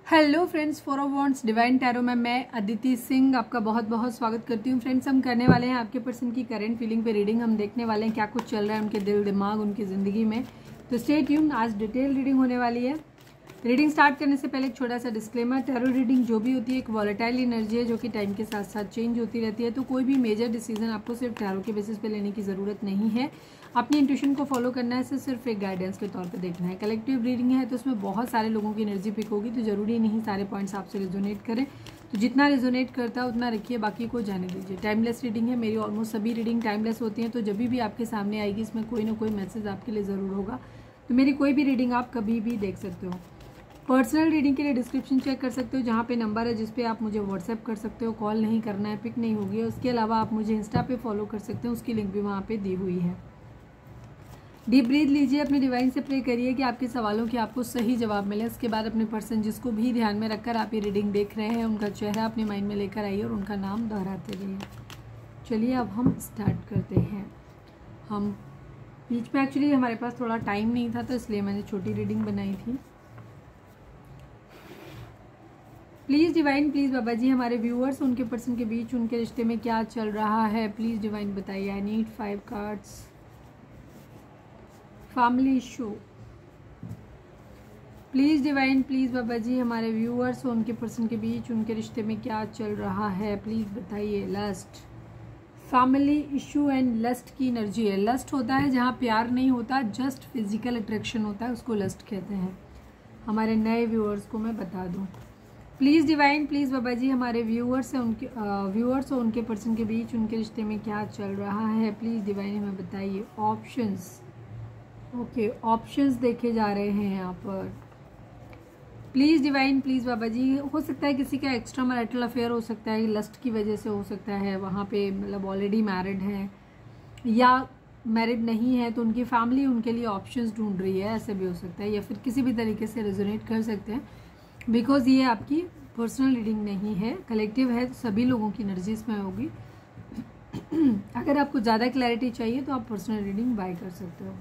Hello friends, for of wants divine tarot में मैं अदिति सिंह आपका बहुत बहुत स्वागत करती हूँ। फ्रेंड्स, हम करने वाले हैं आपके पर्सन की करंट फीलिंग पे रीडिंग। हम देखने वाले हैं क्या कुछ चल रहा है उनके दिल दिमाग उनकी ज़िंदगी में। तो स्टे ट्यून्ड, आज डिटेल रीडिंग होने वाली है। रीडिंग स्टार्ट करने से पहले एक छोटा सा डिस्क्लेमर, टैरो रीडिंग जो भी होती है एक वॉलेटाइल एनर्जी है जो कि टाइम के साथ साथ चेंज होती रहती है। तो कोई भी मेजर डिसीजन आपको सिर्फ टैरो के बेसिस पे लेने की ज़रूरत नहीं है। अपनी इंट्यूशन को फॉलो करना है, सिर्फ एक गाइडेंस के तौर पे देखना है। कलेक्टिव रीडिंग है तो उसमें बहुत सारे लोगों की एनर्जी पिक होगी, तो ज़रूरी नहीं सारे पॉइंट्स आपसे रिजोनेट करें। तो जितना रिजोनेट करता है उतना रखिए, बाकी को जाने दीजिए। टाइमलेस रीडिंग है, मेरी ऑलमोस्ट सभी रीडिंग टाइमलेस होती हैं। तो जब भी आपके सामने आएगी इसमें कोई ना कोई मैसेज आपके लिए ज़रूर होगा। तो मेरी कोई भी रीडिंग आप कभी भी देख सकते हो। पर्सनल रीडिंग के लिए डिस्क्रिप्शन चेक कर सकते हो, जहाँ पे नंबर है जिस पे आप मुझे व्हाट्सएप कर सकते हो। कॉल नहीं करना है, पिक नहीं होगी। उसके अलावा आप मुझे इंस्टा पे फॉलो कर सकते हो, उसकी लिंक भी वहाँ पे दी हुई है। डीप ब्रीथ लीजिए, अपने डिवाइन से प्रे करिए कि आपके सवालों के आपको सही जवाब मिले। इसके बाद अपने पर्सन जिसको भी ध्यान में रखकर आप ये रीडिंग देख रहे हैं उनका चेहरा अपने माइंड में लेकर आइए और उनका नाम दोहराते रहिए। चलिए अब हम स्टार्ट करते हैं। हम बीच में एक्चुअली हमारे पास थोड़ा टाइम नहीं था तो इसलिए मैंने छोटी रीडिंग बनाई थी। Please divine, please Baba ji, हमारे व्यूअर्स उनके पर्सन के बीच उनके रिश्ते में क्या चल रहा है, प्लीज़ डिवाइन बताइए। I need 5 cards. Family issue, please divine, please Baba ji, हमारे व्यूअर्स उनके पर्सन के बीच उनके रिश्ते में क्या चल रहा है, प्लीज़ बताइए। Lust, family issue and lust की एनर्जी है। लस्ट होता है जहाँ प्यार नहीं होता, जस्ट फिजिकल अट्रैक्शन होता है, उसको लस्ट कहते हैं। हमारे नए व्यूअर्स को मैं बता दूँ। Please divine, please Baba ji, हमारे व्यूअर्स हैं व्यूअर्स और उनके पर्सन के बीच उनके रिश्ते में क्या चल रहा है, प्लीज़ डिवाइन हमें बताइए। ऑप्शंस, ओके, ऑप्शंस देखे जा रहे हैं यहाँ पर। प्लीज़ डिवाइन, प्लीज़ बाबा जी, हो सकता है किसी का एक्स्ट्रा मैरिटल अफेयर हो सकता है, लस्ट की वजह से हो सकता है। वहाँ पे मतलब ऑलरेडी मैरिड हैं या मैरिड नहीं है तो उनकी फैमिली उनके लिए ऑप्शंस ढूंढ रही है, ऐसे भी हो सकता है। या फिर किसी भी तरीके से रेजोनेट कर सकते हैं, बिकॉज ये आपकी पर्सनल रीडिंग नहीं है, कलेक्टिव है, तो सभी लोगों की एनर्जी इसमें होगी। अगर आपको ज़्यादा क्लैरिटी चाहिए तो आप पर्सनल रीडिंग बाय कर सकते हो।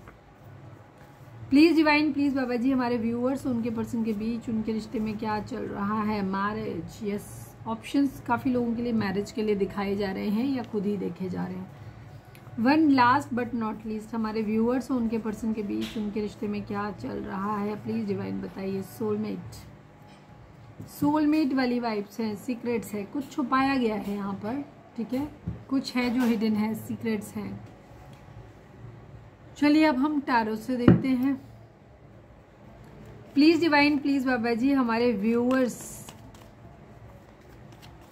Please divine, please Baba ji, हमारे व्यूअर्स उनके पर्सन के बीच उनके रिश्ते में क्या चल रहा है। मैरिज, यस, ऑप्शंस काफ़ी लोगों के लिए मैरिज के लिए दिखाए जा रहे हैं या खुद ही देखे जा रहे हैं। One last but not least, हमारे व्यूअर्स उनके पर्सन के बीच उनके रिश्ते में क्या चल रहा है, प्लीज़ डिवाइन बताइए। सोलमेट, सोलमेट वाली वाइब्स हैं, सीक्रेट्स है, कुछ छुपाया गया है यहाँ पर, ठीक है, कुछ है जो हिडन है, सीक्रेट्स हैं। चलिए अब हम टैरो से देखते हैं। Please divine, please Baba ji, हमारे व्यूअर्स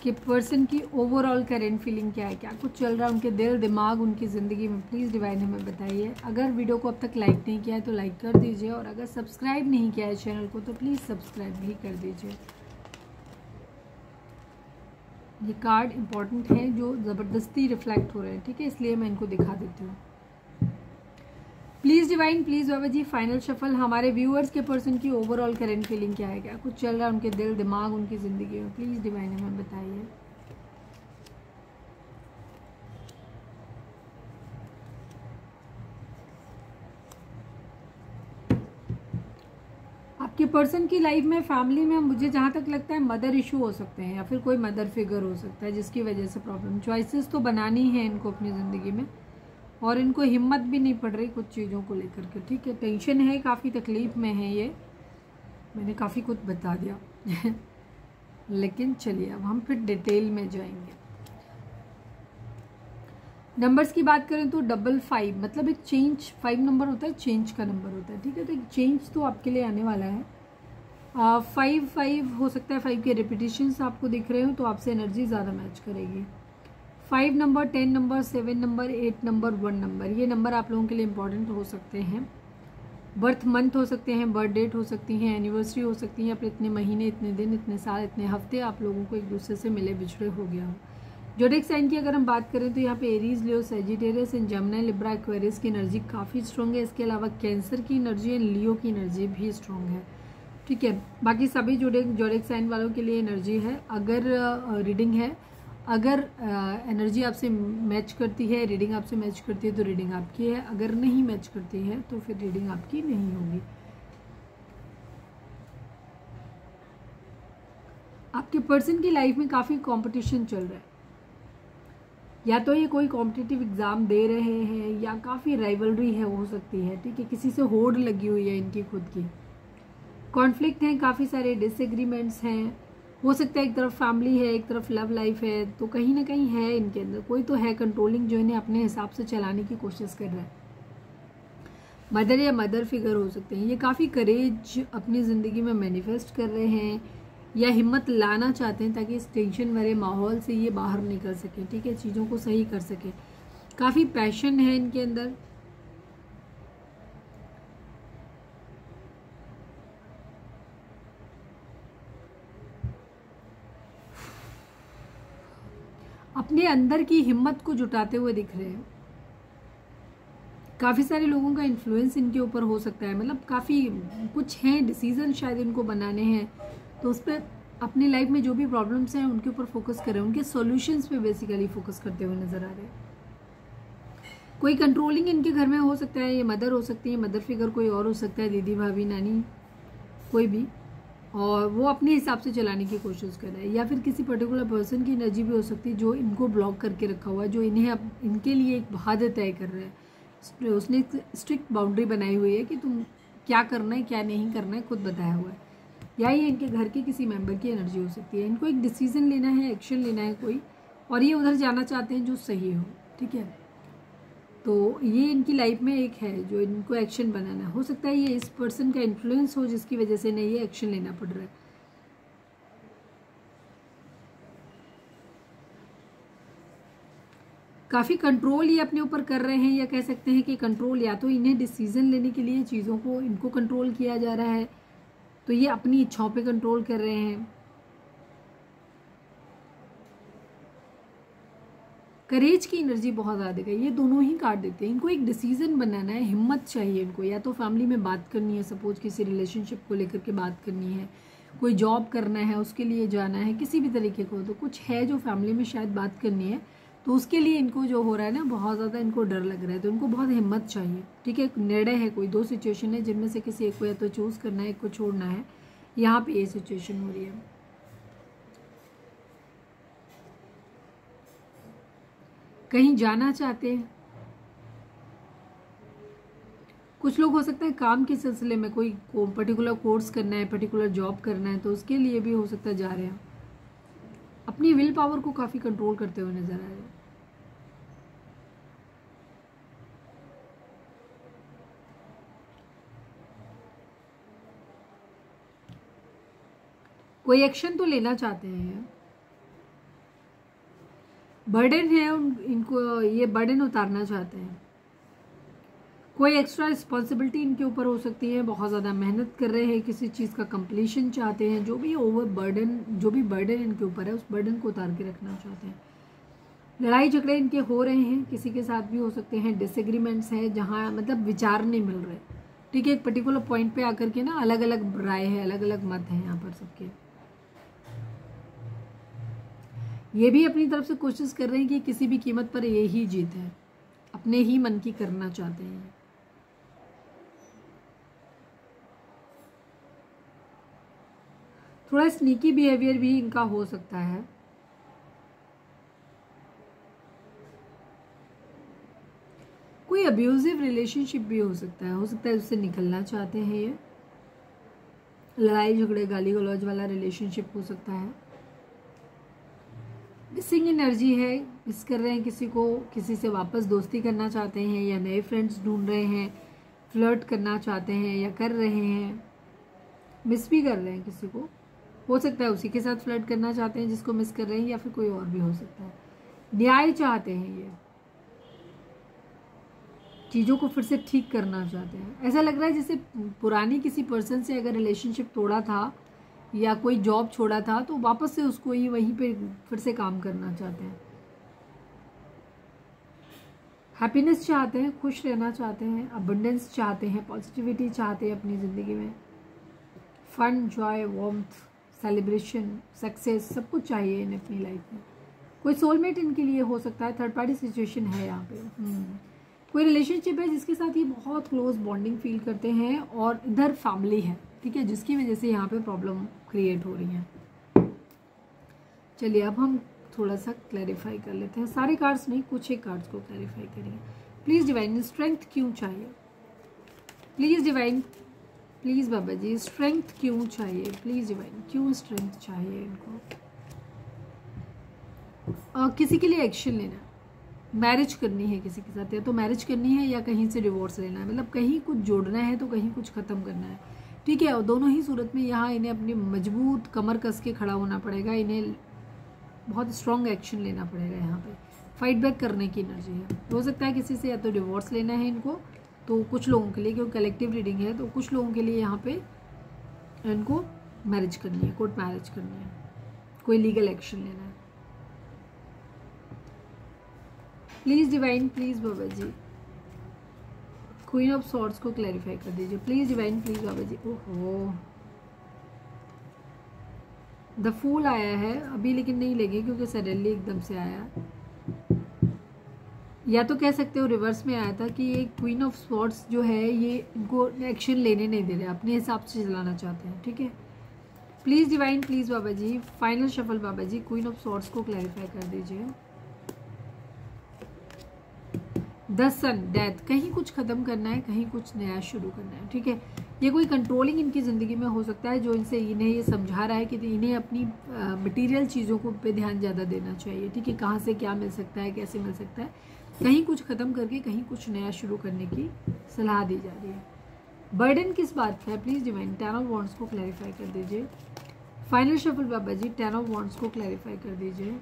के पर्सन की ओवरऑल करंट फीलिंग क्या है, क्या कुछ चल रहा है उनके दिल दिमाग उनकी ज़िंदगी में, प्लीज़ डिवाइन हमें बताइए। अगर वीडियो को अब तक लाइक नहीं किया है तो लाइक कर दीजिए, और अगर सब्सक्राइब नहीं किया है चैनल को तो प्लीज़ सब्सक्राइब भी कर दीजिए। ये कार्ड इंपॉर्टेंट है जो ज़बरदस्ती रिफ्लेक्ट हो रहे हैं, ठीक है, इसलिए मैं इनको दिखा देती हूँ। Please divine, please Baba ji, final shuffle, हमारे व्यूअर्स के पर्सन की ओवरऑल करंट फीलिंग क्या है, क्या कुछ चल रहा है उनके दिल दिमाग उनकी ज़िंदगी में, प्लीज़ डिवाइन हमें बताइए। आपके पर्सन की लाइफ में फैमिली में मुझे जहाँ तक लगता है मदर इशू हो सकते हैं या फिर कोई मदर फिगर हो सकता है जिसकी वजह से प्रॉब्लम। चॉइसेस तो बनानी है इनको अपनी ज़िंदगी में, और इनको हिम्मत भी नहीं पड़ रही कुछ चीज़ों को लेकर के, ठीक है, टेंशन है, काफ़ी तकलीफ में है ये, मैंने काफ़ी कुछ बता दिया। लेकिन चलिए अब हम फिर डिटेल में जाएंगे। नंबर्स की बात करें तो 55 मतलब एक चेंज, 5 नंबर होता है, चेंज का नंबर होता है, ठीक है, तो एक चेंज तो आपके लिए आने वाला है। 5 हो सकता है, 5 के रिपीटिशंस आपको दिख रहे हो तो आपसे एनर्जी ज़्यादा मैच करेगी। 5 number, 10 number, 7 number, 8 number, 1 number, ये नंबर आप लोगों के लिए इंपॉर्टेंट हो सकते हैं। बर्थ मंथ हो सकते हैं, बर्थ डेट हो सकती हैं, एनिवर्सरी हो सकती है, फिर इतने महीने, इतने दिन, इतने साल, इतने हफ्ते आप लोगों को एक दूसरे से मिले बिछड़े हो गया हो। ज़ोडिएक साइन की अगर हम बात करें तो यहाँ पे Aries, Leo, Sagittarius and Gemini, Libra, Aquarius की एनर्जी काफ़ी स्ट्रॉन्ग है। इसके अलावा कैंसर की एनर्जी एंड लियो की एनर्जी भी स्ट्रॉन्ग है, ठीक है। बाकी सभी ज़ोडिएक साइन वालों के लिए एनर्जी है। अगर रीडिंग है, अगर एनर्जी आपसे मैच करती है, रीडिंग आपसे मैच करती है तो रीडिंग आपकी है, अगर नहीं मैच करती है तो फिर रीडिंग आपकी नहीं होगी। आपके पर्सन की लाइफ में काफ़ी कंपटीशन चल रहा है, या तो ये कोई कॉम्पिटिटिव एग्ज़ाम दे रहे हैं या काफ़ी राइवलरी है, हो सकती है, ठीक है, किसी से होड़ लगी हुई है इनकी खुद की, कॉन्फ्लिक्ट हैं, काफ़ी सारे डिसएग्रीमेंट्स हैं, हो सकता है एक तरफ फैमिली है, एक तरफ लव लाइफ है, तो कहीं ना कहीं है इनके अंदर कोई तो है कंट्रोलिंग, जो इन्हें अपने हिसाब से चलाने की कोशिश कर रहा है। मदर या मदर फिगर हो सकते हैं, ये काफ़ी करेज अपनी ज़िंदगी में मैनिफेस्ट कर रहे हैं या हिम्मत लाना चाहते हैं ताकि इस टेंशन भरे माहौल से ये बाहर निकल सकें, ठीक है, चीज़ों को सही कर सकें। काफ़ी पैशन है इनके अंदर, अपने अंदर की हिम्मत को जुटाते हुए दिख रहे हैं। काफ़ी सारे लोगों का इन्फ्लुएंस इनके ऊपर हो सकता है, मतलब काफ़ी कुछ हैं डिसीजन शायद इनको बनाने हैं, तो उस पर अपनी लाइफ में जो भी प्रॉब्लम्स हैं उनके ऊपर फोकस कर रहे हैं, उनके सॉल्यूशंस पे बेसिकली फोकस करते हुए नजर आ रहे हैं। कोई कंट्रोलिंग इनके घर में हो सकता है, ये मदर हो सकती है, मदर फिगर कोई और हो सकता है, दीदी भाभी नानी कोई भी, और वो अपने हिसाब से चलाने की कोशिश कर रहा है, या फिर किसी पर्टिकुलर पर्सन की एनर्जी भी हो सकती है जो इनको ब्लॉक करके रखा हुआ है, जो इन्हें अब इनके लिए एक हद तय कर रहा है, उसने एक स्ट्रिक्ट बाउंड्री बनाई हुई है कि तुम क्या करना है क्या नहीं करना है खुद बताया हुआ है, या ये इनके घर के किसी मेंबर की एनर्जी हो सकती है। इनको एक डिसीजन लेना है, एक्शन लेना है कोई, और ये उधर जाना चाहते हैं जो सही हो, ठीक है, तो ये इनकी लाइफ में एक है जो इनको एक्शन बनाना हो सकता है। ये इस पर्सन का इन्फ्लुएंस हो जिसकी वजह से नहीं ये एक्शन लेना पड़ रहा है। काफ़ी कंट्रोल ये अपने ऊपर कर रहे हैं, या कह सकते हैं कि कंट्रोल, या तो इन्हें डिसीजन लेने के लिए चीज़ों को इनको कंट्रोल किया जा रहा है, तो ये अपनी इच्छाओं पे कंट्रोल कर रहे हैं। करेज की एनर्जी बहुत ज़्यादा है, ये दोनों ही काट देते हैं। इनको एक डिसीजन बनाना है, हिम्मत चाहिए इनको, या तो फैमिली में बात करनी है, सपोज किसी रिलेशनशिप को लेकर के बात करनी है, कोई जॉब करना है उसके लिए जाना है, किसी भी तरीके को, तो कुछ है जो फैमिली में शायद बात करनी है, तो उसके लिए इनको जो हो रहा है ना, बहुत ज़्यादा इनको डर लग रहा है, तो इनको बहुत हिम्मत चाहिए, ठीक है। निर्णय है, कोई दो सिचुएशन है जिनमें से किसी एक को या तो चूज़ करना है, एक को छोड़ना है, यहाँ पे ये सिचुएशन हो रही है। कहीं जाना चाहते हैं, कुछ लोग हो सकता है काम के सिलसिले में कोई पर्टिकुलर कोर्स करना है, पर्टिकुलर जॉब करना है, तो उसके लिए भी हो सकता है जा रहे हैं। अपनी विल पावर को काफ़ी कंट्रोल करते हुए नजर आ रहे हैं। कोई एक्शन तो लेना चाहते हैं, बर्डन है इनको, ये बर्डन उतारना चाहते हैं। कोई एक्स्ट्रा रिस्पॉन्सिबिलिटी इनके ऊपर हो सकती है, बहुत ज़्यादा मेहनत कर रहे हैं, किसी चीज़ का कंप्लीशन चाहते हैं, जो भी ओवर बर्डन, जो भी बर्डन इनके ऊपर है उस बर्डन को उतार के रखना चाहते हैं। लड़ाई झगड़े इनके हो रहे हैं, किसी के साथ भी हो सकते हैं, डिसएग्रीमेंट्स हैं जहाँ मतलब विचार नहीं मिल रहे, ठीक है, एक पर्टिकुलर पॉइंट पे आकर के ना अलग अलग राय है, अलग अलग मत है यहाँ पर सबके। ये भी अपनी तरफ से कोशिश कर रहे हैं कि किसी भी कीमत पर ये ही जीत है, अपने ही मन की करना चाहते हैं। थोड़ा स्नीकी बिहेवियर भी इनका हो सकता है। कोई अब्यूजिव रिलेशनशिप भी हो सकता है उससे निकलना चाहते हैं ये। लड़ाई झगड़े गाली गलौज वाला रिलेशनशिप हो सकता है। मिसिंग एनर्जी है, मिस कर रहे हैं किसी को, किसी से वापस दोस्ती करना चाहते हैं, या नए फ्रेंड्स ढूंढ रहे हैं, फ्लर्ट करना चाहते हैं या कर रहे हैं, मिस भी कर रहे हैं किसी को, हो सकता है उसी के साथ फ्लर्ट करना चाहते हैं जिसको मिस कर रहे हैं, या फिर कोई और भी हो सकता है। न्याय चाहते हैं, ये चीज़ों को फिर से ठीक करना चाहते हैं। ऐसा लग रहा है जैसे पुरानी किसी पर्सन से अगर रिलेशनशिप तोड़ा था या कोई जॉब छोड़ा था तो वापस से उसको ही वहीं पे फिर से काम करना चाहते हैं। हैप्पीनेस चाहते हैं, खुश रहना चाहते हैं, अबंडेंस चाहते हैं, पॉजिटिविटी चाहते हैं अपनी ज़िंदगी में, fun, joy, warmth, celebration, success, सब कुछ चाहिए इन्हें अपनी लाइफ में। कोई सोलमेट इनके लिए हो सकता है, थर्ड पार्टी सिचुएशन है यहाँ पे। कोई रिलेशनशिप है जिसके साथ ये बहुत क्लोज बॉन्डिंग फील करते हैं, और इधर फैमिली है, ठीक है, जिसकी वजह से यहाँ पे प्रॉब्लम क्रिएट हो रही है। चलिए अब हम थोड़ा सा क्लैरिफाई कर लेते हैं, सारे कार्ड्स नहीं, कुछ एक कार्ड्स को क्लैरिफाई करिए। प्लीज़ डिवाइन, स्ट्रेंथ क्यों चाहिए? Please divine, please Baba ji, strength क्यों चाहिए? प्लीज़ डिवाइन, क्यों स्ट्रेंथ चाहिए इनको? किसी के लिए एक्शन लेना, मैरिज करनी है किसी के साथ, या तो मैरिज करनी है या कहीं से डिवोर्स लेना है, मतलब कहीं कुछ जोड़ना है तो कहीं कुछ ख़त्म करना है, ठीक है। और दोनों ही सूरत में यहाँ इन्हें अपनी मजबूत कमर कस के खड़ा होना पड़ेगा, इन्हें बहुत स्ट्रॉन्ग एक्शन लेना पड़ेगा, यहाँ पे फाइट बैक करने की एनर्जी है। हो सकता है किसी से या तो डिवोर्स लेना है इनको, तो कुछ लोगों के लिए, क्योंकि कलेक्टिव रीडिंग है, तो कुछ लोगों के लिए यहाँ पे इनको मैरिज करनी है, कोर्ट मैरिज करनी है, कोई लीगल एक्शन लेना है। Please divine, please Baba ji, queen of swords को क्लैरिफाई कर दीजिए। Please divine, please Baba ji. ओहो, द फूल आया है अभी, लेकिन नहीं लगे क्योंकि सडनली एकदम से आया। या तो कह सकते हो रिवर्स में आया था कि ये क्वीन ऑफ सॉर्ड्स जो है ये इनको एक्शन लेने नहीं दे रहे, अपने हिसाब से चलाना चाहते हैं, ठीक है। Please divine, please Baba ji, final shuffle Baba ji, queen of swords को क्लैरिफाई कर दीजिए। द सन, डेथ, कहीं कुछ खत्म करना है, कहीं कुछ नया शुरू करना है, ठीक है। ये कोई कंट्रोलिंग इनकी ज़िंदगी में हो सकता है जो इनसे इन्हें ये समझा रहा है कि इन्हें अपनी मटेरियल चीज़ों को पे ध्यान ज़्यादा देना चाहिए, ठीक है। कहाँ से क्या मिल सकता है, कैसे मिल सकता है, कहीं कुछ ख़त्म करके कहीं कुछ नया शुरू करने की सलाह दी जा रही है। बर्डन किस बात का है? प्लीज़ डिवाइन, 10 ऑफ वॉन्ड्स को क्लैरिफाई कर दीजिए। Final shuffle Baba ji, 10 of wands को क्लैरिफाई कर दीजिए।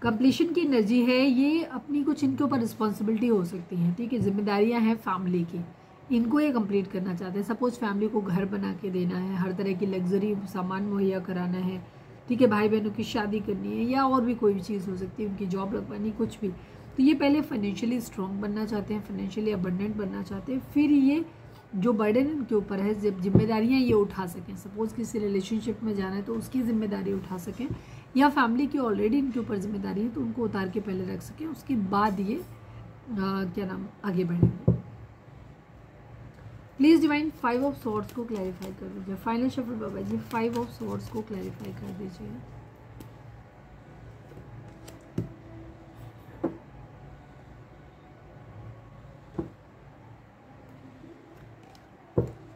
कंप्लीशन की एनर्जी है, ये अपनी कुछ इनके ऊपर रिस्पॉन्सिबिलिटी हो सकती है, ठीक है, जिम्मेदारियां हैं फैमिली की, इनको ये कंप्लीट करना चाहते हैं। सपोज फैमिली को घर बना के देना है, हर तरह की लग्जरी सामान मुहैया कराना है, ठीक है, भाई बहनों की शादी करनी है, या और भी कोई भी चीज़ हो सकती है, उनकी जॉब लगवानी, कुछ भी। तो ये पहले फाइनेंशियली स्ट्रॉन्ग बनना चाहते हैं, फाइनेंशियली अबंडेंट बनना चाहते हैं, फिर ये जो बर्डन इनके ऊपर है, जब जिम्मेदारियाँ ये उठा सकें, सपोज किसी रिलेशनशिप में जाना है तो उसकी जिम्मेदारी उठा सकें, या फैमिली की ऑलरेडी इनके ऊपर जिम्मेदारी है तो उनको उतार के पहले रख सकें, उसके बाद ये क्या नाम आगे बढ़ेंगे। प्लीज़ डिवाइन, 5 ऑफ सॉर्ड्स को क्लैरिफाई कर दीजिए। Final shuffle Baba ji, 5 of swords को क्लैरिफाई कर दीजिए।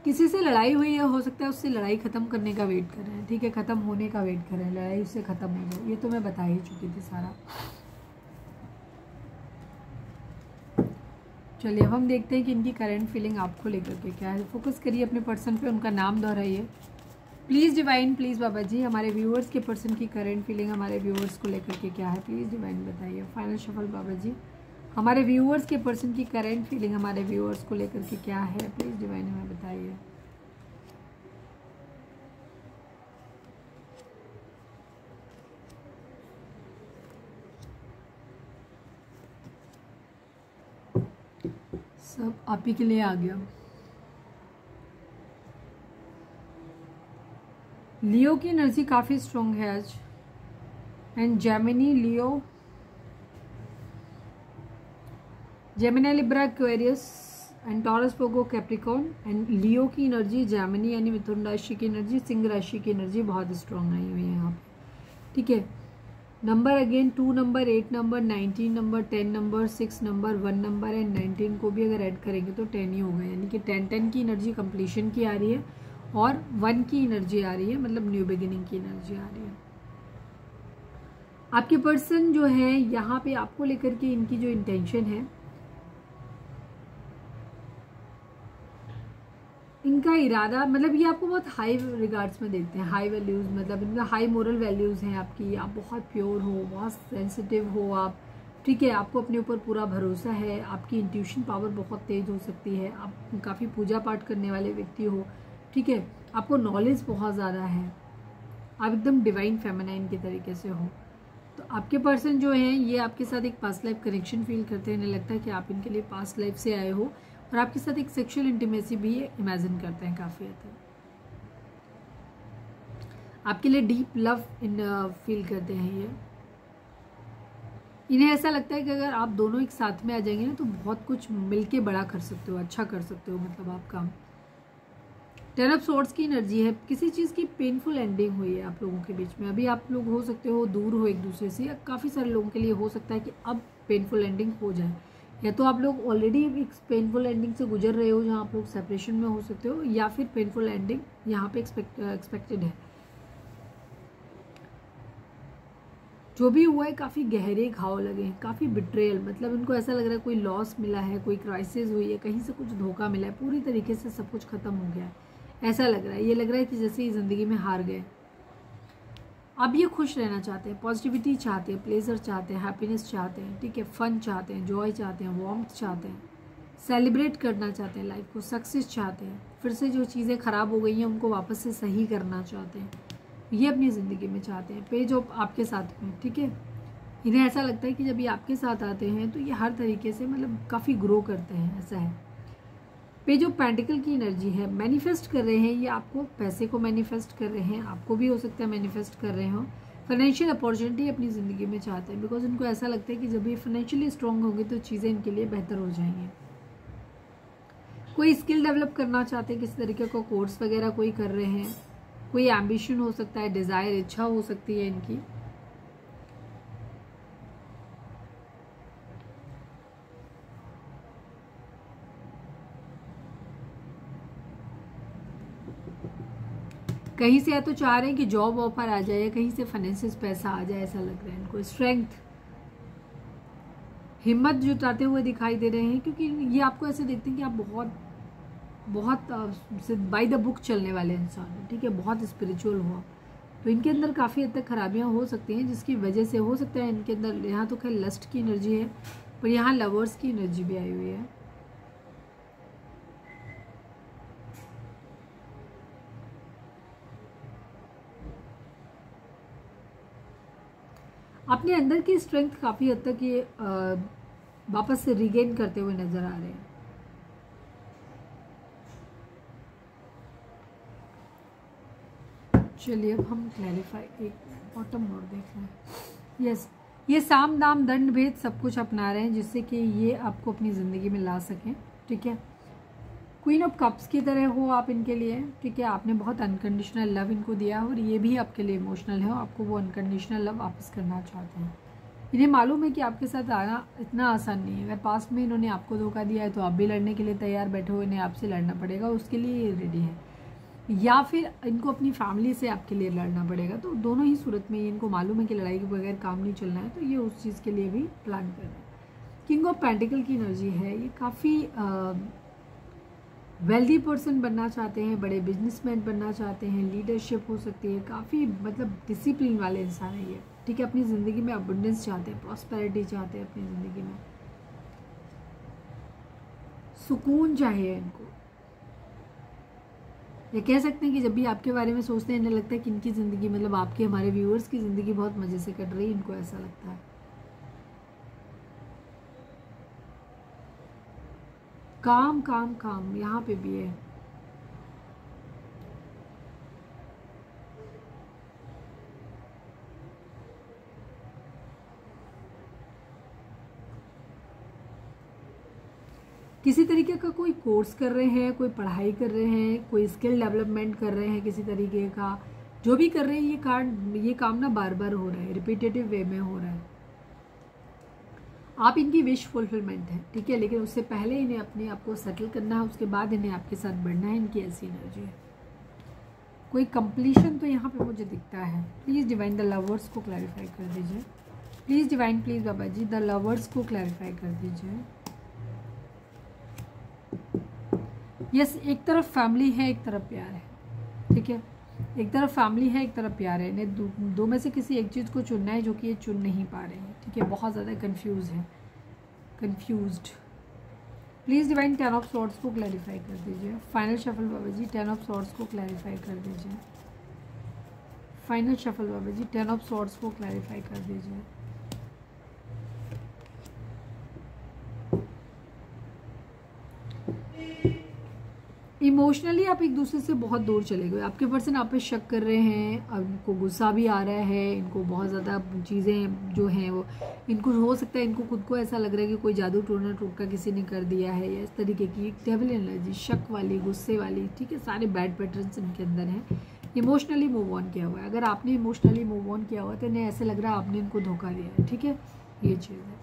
किसी से लड़ाई हुई है, हो सकता है उससे लड़ाई ख़त्म करने का वेट कर रहे हैं, ठीक है, ख़त्म होने का वेट कर रहे हैं, लड़ाई उससे ख़त्म हो जाए, ये तो मैं बता ही चुकी थी सारा। चलिए अब हम देखते हैं कि इनकी करंट फीलिंग आपको लेकर के क्या है। फोकस करिए अपने पर्सन पे, उनका नाम दोहराइए। Please divine, please Baba ji, हमारे व्यूअर्स के पर्सन की करंट फीलिंग हमारे व्यूअर्स को लेकर के क्या है? प्लीज़ डिवाइन बताइए। फाइनल शफल बाबा जी, हमारे व्यूअर्स के पर्सन की करंट फीलिंग हमारे व्यूअर्स को लेकर के क्या है? प्लीज़ डिवाइन हमें बताइए। सब आप ही के लिए आ गया। लियो की एनर्जी काफ़ी स्ट्रॉन्ग है आज, and Gemini, Leo, Gemini, Libra, Aquarius and Taurus, पोगो, कैप्रिकॉर्न एंड लियो की एनर्जी, जेमिनी यानी मिथुन राशि की एनर्जी, सिंह राशि की एनर्जी बहुत स्ट्रॉन्ग आई हुई है यहाँ पे, ठीक है। Number again 2 number, 8 number, 19 number, 10 number, 6 number, 1 number and 19 को भी अगर ऐड करेंगे तो 10 ही होगा, यानी कि 10 की एनर्जी कंप्लीशन की आ रही है और 1 की एनर्जी आ रही है, मतलब न्यू बिगिनिंग की एनर्जी आ रही है। आपके पर्सन जो है यहाँ पे आपको लेकर के इनकी जो इंटेंशन है, इनका इरादा, मतलब ये आपको बहुत हाई रिगार्ड्स में देखते हैं, हाई वैल्यूज़, मतलब इनका हाई मोरल वैल्यूज़ हैं आपकी, आप बहुत प्योर हो, बहुत सेंसिटिव हो आप, ठीक है, आपको अपने ऊपर पूरा भरोसा है, आपकी इंट्यूशन पावर बहुत तेज हो सकती है, आप काफ़ी पूजा पाठ करने वाले व्यक्ति हो, ठीक है, आपको नॉलेज बहुत ज़्यादा है, आप एकदम डिवाइन फेमिनाइन के तरीके से हो। तो आपके पर्सन जो हैं ये आपके साथ एक पास्ट लाइफ कनेक्शन फील करते हैं, इन्हें लगता है कि आप इनके लिए पास्ट लाइफ से आए हो, और आपके साथ एक सेक्सुअल इंटीमेसी भी इमेजिन करते हैं काफ़ी हद तक, आपके लिए डीप लव इन फील करते हैं ये। इन्हें ऐसा लगता है कि अगर आप दोनों एक साथ में आ जाएंगे ना तो बहुत कुछ मिलके बड़ा कर सकते हो, अच्छा कर सकते हो मतलब आप काम। 10 ऑफ सोर्ड्स की एनर्जी है, किसी चीज़ की पेनफुल एंडिंग हुई है आप लोगों के बीच में। अभी आप लोग हो सकते हो दूर हो एक दूसरे से, या काफ़ी सारे लोगों के लिए हो सकता है कि अब पेनफुल एंडिंग हो जाए, या तो आप लोग ऑलरेडी एक पेनफुल एंडिंग से गुजर रहे हो जहाँ आप लोग सेपरेशन में हो सकते हो, या फिर पेनफुल एंडिंग यहाँ पे एक्सपेक्टेड है। जो भी हुआ है काफ़ी गहरे घाव लगे हैं, काफ़ी बिट्रेयल, मतलब इनको ऐसा लग रहा है कोई लॉस मिला है, कोई क्राइसिस हुई है, कहीं से कुछ धोखा मिला है, पूरी तरीके से सब कुछ खत्म हो गया है ऐसा लग रहा है। ये लग रहा है कि जैसे ये ज़िंदगी में हार गए। अब ये खुश रहना चाहते हैं, पॉजिटिविटी चाहते हैं, प्लेजर चाहते हैं, हैप्पीनेस चाहते हैं, ठीक है, फन चाहते हैं, जॉय चाहते हैं, वार्मथ चाहते हैं, सेलिब्रेट करना चाहते हैं लाइफ को, सक्सेस चाहते हैं, फिर से जो चीज़ें ख़राब हो गई हैं उनको वापस से सही करना चाहते हैं, ये अपनी ज़िंदगी में चाहते हैं। पेज ऑफ आपके साथ में, ठीक है, इन्हें ऐसा लगता है कि जब ये आपके साथ आते हैं तो ये हर तरीके से मतलब काफ़ी ग्रो करते हैं, ऐसा है। पेज ऑफ पेंटिकल की एनर्जी है, मैनिफेस्ट कर रहे हैं, ये आपको पैसे को मैनिफेस्ट कर रहे हैं, आपको भी हो सकता है मैनिफेस्ट कर रहे हो। फाइनेंशियल अपॉर्चुनिटी अपनी ज़िंदगी में चाहते हैं, बिकॉज इनको ऐसा लगता है कि जब ये फाइनेंशियली स्ट्रांग होंगे तो चीज़ें इनके लिए बेहतर हो जाएंगी। कोई स्किल डेवलप करना चाहते हैं, किसी तरीके का कोर्स वगैरह कोई कर रहे हैं, कोई एम्बिशन हो सकता है, डिज़ायर, इच्छा हो सकती है इनकी। कहीं से या तो चाह रहे हैं कि जॉब ऑफर आ जाए, कहीं से फाइनेंशियल पैसा आ जाए, ऐसा लग रहा है इनको। स्ट्रेंथ, हिम्मत जुटाते हुए दिखाई दे रहे हैं, क्योंकि ये आपको ऐसे देखते हैं कि आप बहुत बहुत बाय द बुक चलने वाले इंसान हैं, ठीक है, बहुत स्पिरिचुअल हो। तो इनके अंदर काफ़ी हद तक खराबियाँ हो सकती हैं, जिसकी वजह से हो सकता है इनके अंदर, यहाँ तो खैर लस्ट की एनर्जी है, पर यहाँ लवर्स की एनर्जी भी आई हुई है। अपने अंदर की स्ट्रेंथ काफ़ी हद तक ये वापस से रिगेन करते हुए नजर आ रहे हैं। चलिए अब हम क्लैरिफाई एक बॉटम और देख रहे हैं। यस, ये साम दाम दंड भेद सब कुछ अपना रहे हैं जिससे कि ये आपको अपनी ज़िंदगी में ला सकें, ठीक है। क्वीन ऑफ कप्स की तरह हो आप इनके लिए, ठीक है, आपने बहुत अनकंडीशनल लव इनको दिया और ये भी आपके लिए इमोशनल है, आपको वो अनकंडीशनल लव वापस करना चाहते हैं। इन्हें मालूम है कि आपके साथ आना इतना आसान नहीं है। अगर पास्ट में इन्होंने आपको धोखा दिया है तो आप भी लड़ने के लिए तैयार बैठे हो, इन्हें आपसे लड़ना पड़ेगा, उसके लिए ये रेडी है, या फिर इनको अपनी फैमिली से आपके लिए लड़ना पड़ेगा। तो दोनों ही सूरत में इनको मालूम है कि लड़ाई के बगैर काम नहीं चलना है, तो ये उस चीज़ के लिए भी प्लान कर रहे हैं। किंग ऑफ पेंटिकल की एनर्जी है, ये काफ़ी वेल्दी पर्सन बनना चाहते हैं, बड़े बिजनेसमैन बनना चाहते हैं, लीडरशिप हो सकती है, काफ़ी मतलब डिसिप्लिन वाले इंसान है ये, ठीक है, अपनी ज़िंदगी में अबंडेंस चाहते हैं, प्रॉस्पेरिटी चाहते हैं, अपनी ज़िंदगी में सुकून चाहिए इनको। ये कह सकते हैं कि जब भी आपके बारे में सोचते हैं इन्हें लगता है कि इनकी ज़िंदगी मतलब आपके हमारे व्यूअर्स की ज़िंदगी बहुत मज़े से कट रही है, इनको ऐसा लगता है। काम काम काम यहाँ पे भी है। किसी तरीके का कोई कोर्स कर रहे हैं, कोई पढ़ाई कर रहे हैं, कोई स्किल डेवलपमेंट कर रहे हैं, किसी तरीके का जो भी कर रहे हैं, ये काम ना बार बार हो रहा है, रिपीटेटिव वे में हो रहा है। आप इनकी विश फुलफिलमेंट है, ठीक है, लेकिन उससे पहले इन्हें अपने आप को सेटल करना है, उसके बाद इन्हें आपके साथ बढ़ना है, इनकी ऐसी एनर्जी है। कोई कंप्लीशन तो यहाँ पे मुझे दिखता है। प्लीज़ डिवाइन द लवर्स को क्लैरिफाई कर दीजिए, please divine, please Baba ji the lovers को क्लैरिफाई कर दीजिए। यस, एक तरफ फैमिली है, एक तरफ प्यार है, ठीक है, एक तरफ फैमिली है, एक तरफ प्यार है। इन्हें दो में से किसी एक चीज़ को चुनना है जो कि ये चुन नहीं पा रहे हैं, ठीक है, बहुत ज़्यादा कंफ्यूज है, confused. Please divine 10 of swords को क्लैरिफाई कर दीजिए। Final shuffle Baba ji 10 of swords को क्लैरिफाई कर दीजिए। Final shuffle Baba ji 10 of swords को क्लैरिफाई कर दीजिए। इमोशनली आप एक दूसरे से बहुत दूर चले गए। आपके पर्सन आप पे शक कर रहे हैं, अब इनको गुस्सा भी आ रहा है, इनको बहुत ज़्यादा चीज़ें जो हैं वो, इनको हो सकता है इनको खुद को ऐसा लग रहा है कि कोई जादू टोना टोटका किसी ने कर दिया है, या इस तरीके की डेविल एनर्जी, शक वाली, गुस्से वाली, ठीक है, सारे बैड पैटर्न्स इनके अंदर हैं। इमोशनली मूव ऑन किया हुआ है। अगर आपने इमोशनली मूव ऑन किया हुआ है तो इन्हें ऐसे लग रहा है आपने इनको धोखा दिया है, ठीक है, ये चीज़ है।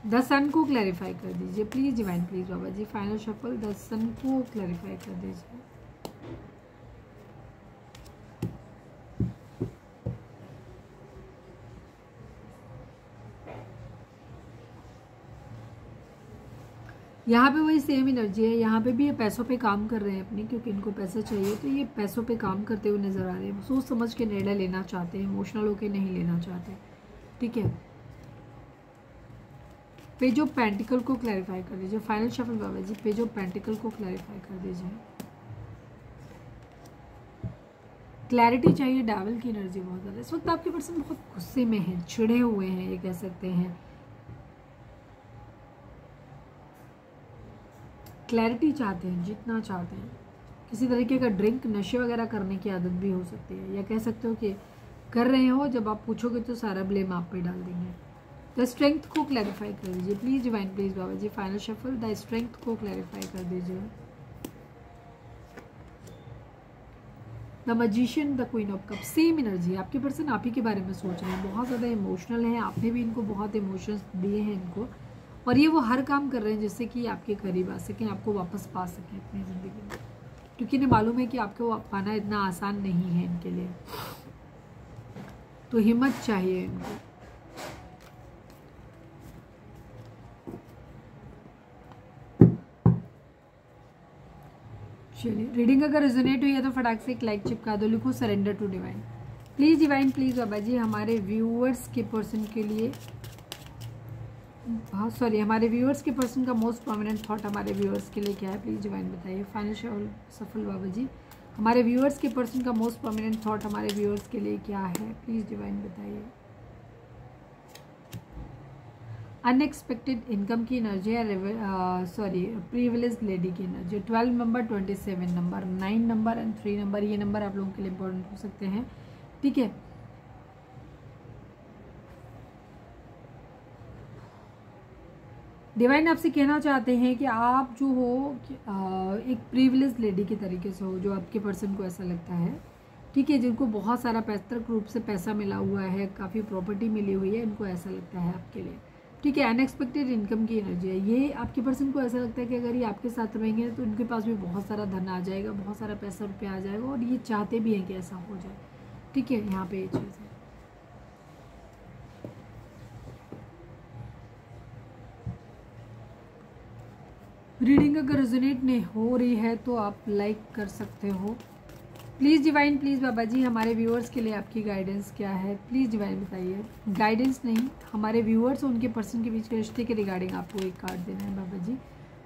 द सन को क्लैरिफाई कर दीजिए please divine, please Baba ji. Final shuffle, the sun को क्लैरिफाई कर दीजिए। यहाँ पे वही सेम एनर्जी है। यहाँ पे भी ये पैसों पे काम कर रहे हैं अपनी, क्योंकि इनको पैसा चाहिए, तो ये पैसों पे काम करते हुए नजर आ रहे हैं। सोच समझ के निर्णय लेना चाहते हैं, इमोशनल होके नहीं लेना चाहते, ठीक है। पेज ऑफ पेंटिकल को क्लैरिफाई कर दीजिए। Final shuffle Baba ji, page of pentacles को क्लैरिफाई कर दीजिए। क्लैरिटी चाहिए। डेविल की एनर्जी बहुत ज़्यादा इस वक्त आपके पर्सन बहुत गुस्से में हैं, चिढ़े हुए हैं, ये कह सकते हैं। क्लैरिटी चाहते हैं, जीतना चाहते हैं। किसी तरीके का ड्रिंक, नशे वगैरह करने की आदत भी हो सकती है, या कह सकते हो कि कर रहे हो, जब आप पूछोगे तो सारा ब्लेम आप पे डाल देंगे। द स्ट्रेंथ को क्लैरिफाई कर दीजिए please divine, please Baba ji. Final shuffle, the strength को क्लैरिफाई कर दीजिए। The magician, the queen of cup, same energy. आपके पर्सन आप ही के बारे में सोच रहे हैं, बहुत ज़्यादा इमोशनल है, आपने भी इनको बहुत इमोशंस दिए हैं इनको, और ये वो हर काम कर रहे हैं जिससे कि आपके करीब आ सकें, आपको वापस पा सकें अपनी ज़िंदगी में, क्योंकि इन्हें मालूम है कि आपको पाना इतना आसान नहीं है इनके लिए, तो हिम्मत चाहिए इनको। चलिए, रीडिंग अगर रेजोनेट हुई है तो फटाक से एक लाइक चिपका दो, लिखो surrender to divine please divine, please Baba ji. हमारे व्यूअर्स के पर्सन के लिए, हाँ सॉरी, हमारे व्यूअर्स के पर्सन का मोस्ट प्रोमिनेंट थॉट हमारे व्यूअर्स के लिए क्या है, प्लीज़ डिवाइन बताइए। फाइनल सफल बाबा जी, हमारे व्यूअर्स के पर्सन का मोस्ट प्रोमिनेंट थॉट हमारे व्यूअर्स के लिए क्या है, प्लीज़ डिवाइन बताइए। अनएक्सपेक्टेड इनकम की एनर्जी है, सॉरी प्रिविलेज लेडी की energy. 12 number, 27 number, 9 number and 3 number, ये नंबर आप लोगों के लिए इंपॉर्टेंट हो सकते हैं, ठीक है। डिवाइन आपसे कहना चाहते हैं कि आप जो हो एक प्रिविलेज लेडी के तरीके से हो, जो आपके पर्सन को ऐसा लगता है, ठीक है, जिनको बहुत सारा पैतृक रूप से पैसा मिला हुआ है, काफ़ी प्रॉपर्टी मिली हुई है, इनको ऐसा लगता है आपके लिए, ठीक है। अनएक्सपेक्टेड इनकम की एनर्जी है। ये आपके पर्सन को ऐसा लगता है कि अगर ये आपके साथ रहेंगे तो उनके पास भी बहुत सारा धन आ जाएगा, बहुत सारा पैसा रुपया आ जाएगा, और ये चाहते भी हैं कि ऐसा हो जाए, ठीक है। यहाँ पे ये चीज़ है। रीडिंग अगर रेजोनेट नहीं हो रही है तो आप लाइक कर सकते हो please divine, please Baba ji. हमारे व्यूअर्स के लिए आपकी गाइडेंस क्या है, प्लीज़ डिवाइन बताइए। गाइडेंस नहीं, हमारे व्यूअर्स और उनके पर्सन के बीच के रिश्ते के रिगार्डिंग आपको एक कार्ड देना है बाबा जी।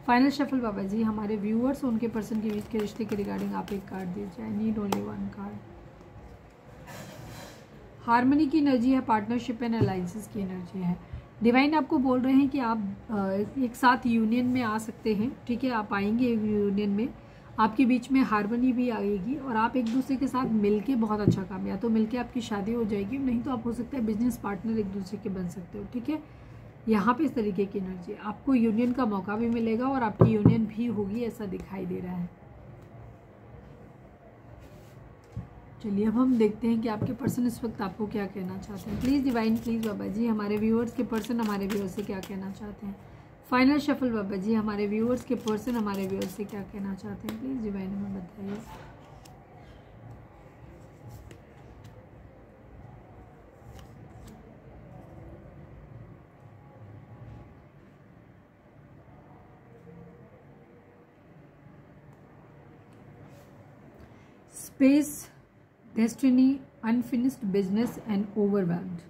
फाइनल शफल बाबा जी, हमारे व्यूअर्स और उनके पर्सन के बीच के रिश्ते के रिगार्डिंग आप एक कार्ड दीजिए। I need only one card. Harmony की एनर्जी है, पार्टनरशिप एंड अलायंसेस की एनर्जी है। डिवाइन आपको बोल रहे हैं कि आप एक साथ यूनियन में आ सकते हैं, ठीक है, आप आएंगे यूनियन में, आपके बीच में हार्मनी भी आएगी, और आप एक दूसरे के साथ मिलके बहुत अच्छा काम, या तो मिलके आपकी शादी हो जाएगी, नहीं तो आप हो सकता है बिजनेस पार्टनर एक दूसरे के बन सकते हो, ठीक है। यहाँ पे इस तरीके की एनर्जी, आपको यूनियन का मौका भी मिलेगा और आपकी यूनियन भी होगी, ऐसा दिखाई दे रहा है। चलिए अब हम देखते हैं कि आपके पर्सन इस वक्त आपको क्या कहना चाहते हैं। Please divine, please Baba ji, हमारे व्यूअर्स के पर्सन हमारे व्यूअर्स से क्या कहना चाहते हैं। फाइनल शफल बाबा जी, हमारे व्यूअर्स के पर्सन हमारे व्यूअर्स से क्या कहना चाहते हैं, प्लीज़ डिवाइन हमें बताइए। Space, destiny, unfinished business and overwhelmed.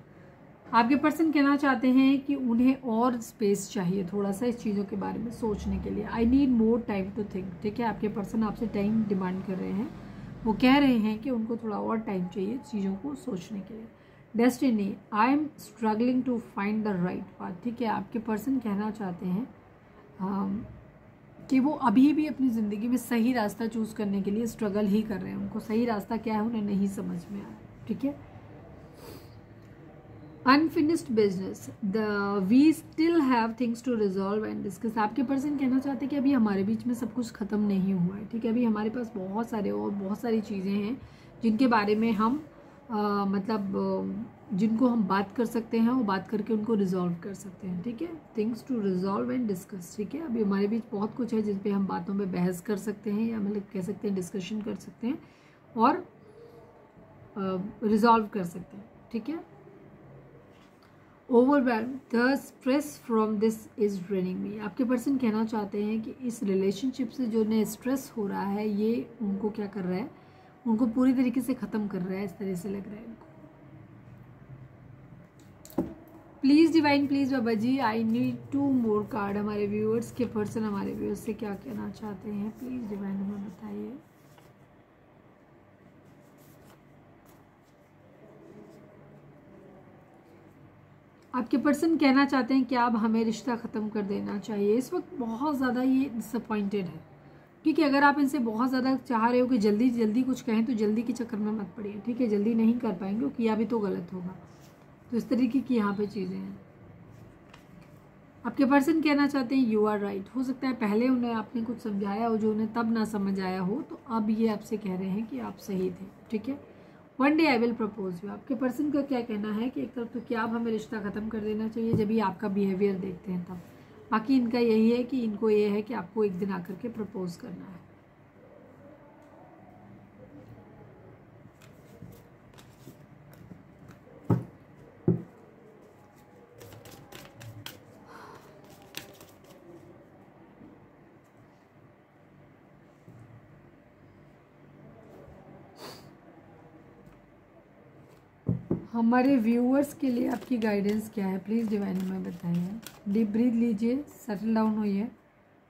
आपके पर्सन कहना चाहते हैं कि उन्हें और स्पेस चाहिए, थोड़ा सा इस चीज़ों के बारे में सोचने के लिए। I need more time to think, ठीक है। आपके पर्सन आपसे टाइम डिमांड कर रहे हैं, वो कह रहे हैं कि उनको थोड़ा और टाइम चाहिए चीज़ों को सोचने के लिए। Destiny, I am struggling to find the right path, ठीक है। आपके पर्सन कहना चाहते हैं कि वो अभी भी अपनी ज़िंदगी में सही रास्ता चूज़ करने के लिए स्ट्रगल ही कर रहे हैं। उनको सही रास्ता क्या है उन्हें नहीं समझ में आ रहा। ठीक है। Unfinished business, we still have things to resolve and discuss. आपके पर्सन कहना चाहते हैं कि अभी हमारे बीच में सब कुछ ख़त्म नहीं हुआ है। ठीक है। अभी हमारे पास बहुत सारी चीज़ें हैं जिनके बारे में हम जिनको हम बात कर सकते हैं, वो बात करके उनको रिजॉल्व कर सकते हैं। ठीक है। Things to resolve and discuss. ठीक है। अभी हमारे बीच बहुत कुछ है जिन पे हम बातों पे बहस कर सकते हैं, या मतलब कह सकते हैं डिस्कशन कर सकते हैं और रिजॉल्व कर सकते हैं। ठीक है। Overwhelm, the stress from this is draining me. आपके पर्सन कहना चाहते हैं कि इस रिलेशनशिप से जो उन्हें स्ट्रेस हो रहा है ये उनको क्या कर रहा है, उनको पूरी तरीके से ख़त्म कर रहा है, इस तरह से लग रहा है इनको। Please divine, please Baba ji, I need 2 more card. हमारे व्यूअर्स के पर्सन हमारे व्यूअर्स से क्या कहना चाहते हैं, प्लीज़ डिवाइन हमें बताइए। आपके पर्सन कहना चाहते हैं कि अब हमें रिश्ता ख़त्म कर देना चाहिए। इस वक्त बहुत ज़्यादा ये डिसअपॉइंटेड है। ठीक है। अगर आप इनसे बहुत ज़्यादा चाह रहे हो कि जल्दी जल्दी कुछ कहें तो जल्दी के चक्कर में मत पड़िए। ठीक है। जल्दी नहीं कर पाएंगे, किया भी तो गलत होगा। तो इस तरीके की यहाँ पे चीज़ें हैं। आपके पर्सन कहना चाहते हैं यू आर राइट। हो सकता है पहले उन्हें आपने कुछ समझाया हो जो उन्हें तब ना समझ आया हो, तो अब ये आपसे कह रहे हैं कि आप सही थे। ठीक है। One day I will propose you. आपके पर्सन का क्या कहना है कि एक तरफ तो क्या अब हमें रिश्ता ख़त्म कर देना चाहिए जब ये आपका बिहेवियर देखते हैं तब। बाकी इनका यही है कि इनको ये है कि आपको एक दिन आकर के प्रपोज करना है। हमारे व्यूअर्स के लिए आपकी गाइडेंस क्या है, प्लीज़ डिवाइन हमें बताइए। डीप ब्रीथ लीजिए, सेटल डाउन होइए।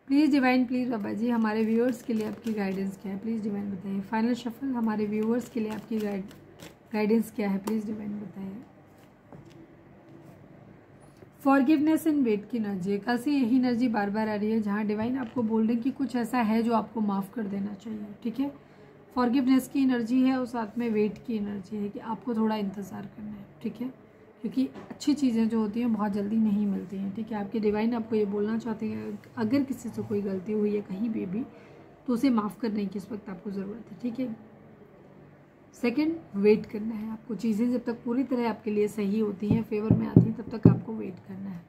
Please divine, please Baba ji, हमारे व्यूअर्स के लिए आपकी गाइडेंस क्या है, प्लीज़ डिवाइन बताइए। फाइनल शफल, हमारे व्यूअर्स के लिए आपकी गाइडेंस क्या है, प्लीज़ डिवाइन बताइए। फॉरगिवनेस एंड वेट की एनर्जी, कल से यही एनर्जी बार बार आ रही है जहाँ डिवाइन आपको बोल रहे हैं कि कुछ ऐसा है जो आपको माफ़ कर देना चाहिए। ठीक है। फॉरगिवनेस की एनर्जी है और साथ में वेट की एनर्जी है कि आपको थोड़ा इंतज़ार करना है। ठीक है। क्योंकि अच्छी चीज़ें जो होती हैं बहुत जल्दी नहीं मिलती हैं। ठीक है। आपके डिवाइन आपको ये बोलना चाहते हैं अगर किसी से कोई गलती हुई है कहीं भी तो उसे माफ़ करने की इस वक्त आपको ज़रूरत है। ठीक है। सेकंड, वेट करना है आपको। चीज़ें जब तक पूरी तरह आपके लिए सही होती हैं, फेवर में आती हैं, तब तक आपको वेट करना है।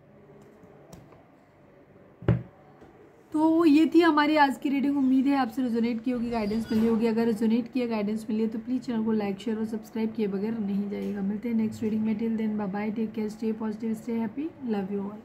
तो ये थी हमारी आज की रीडिंग। उम्मीद है आपसे रेजोनेट की होगी, गाइडेंस मिली होगी। अगर रेजोनेट किया, गाइडेंस मिली है तो प्लीज़ चैनल को लाइक, शेयर और सब्सक्राइब किए बगैर नहीं जाइएगा। मिलते हैं नेक्स्ट रीडिंग में। Till then bye bye, take care, stay positive, stay happy, love you all.